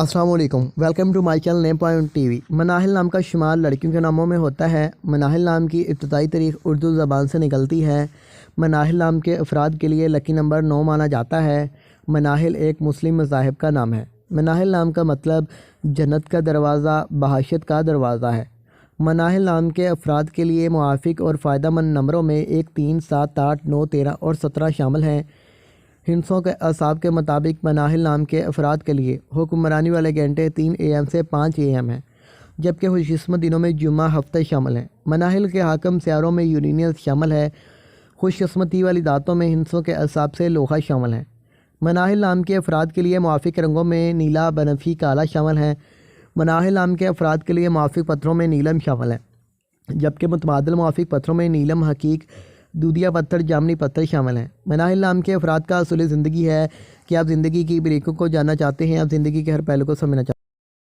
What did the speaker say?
السلام علیکم، welcome to my channel name point TV وی۔ مناہل نام کا شمار لڑکیوں کے ناموں میں ہوتا ہے۔ مناہل نام کی ابتدائی تاریخ اردو زبان سے نکلتی ہے۔ مناہل نام کے افراد کے لیے لکی نمبر 9 مانا جاتا ہے۔ مناہل ایک مسلم مذاہب کا نام ہے۔ مناہل نام کا مطلب جنت کا دروازہ، بہشت کا دروازہ ہے۔ مناہل نام کے افراد کے لیے موافق اور فائدہ مند نمبروں میں 1، 3، 7، 8، 9، 13 اور 17 شامل ہیں۔ ہندسوں کے اعصاب کے مطابق مناہل نام کے افراد کے لیے حکمرانی والے گھنٹے 3 AM سے 5 AM ہیں، جبکہ خوش قسمت دنوں میں جمعہ ہفتہ شامل ہیں۔ مناہل کے حاکم سیاروں میں یورینس شامل ہے۔ خوش قسمتی والی ذاتوں میں ہندسوں کے اعصاب سے لوہا شامل ہیں۔ مناہل نام کے افراد کے لیے موافق رنگوں میں نیلا، بنفشی، کالا شامل ہیں۔ مناہل نام کے افراد کے لیے موافق پتھروں میں نیلم شامل ہیں، جبکہ متبادل موافق پتھروں میں نیلم، حقیق، دودھیا پتھر، جامنی پتھر شامل ہیں۔ مناہل نام کے افراد کا اصول زندگی ہے کہ آپ زندگی کی بریکوں کو جاننا چاہتے ہیں، آپ زندگی کے ہر پہلو کو سمجھنا چاہتے ہیں۔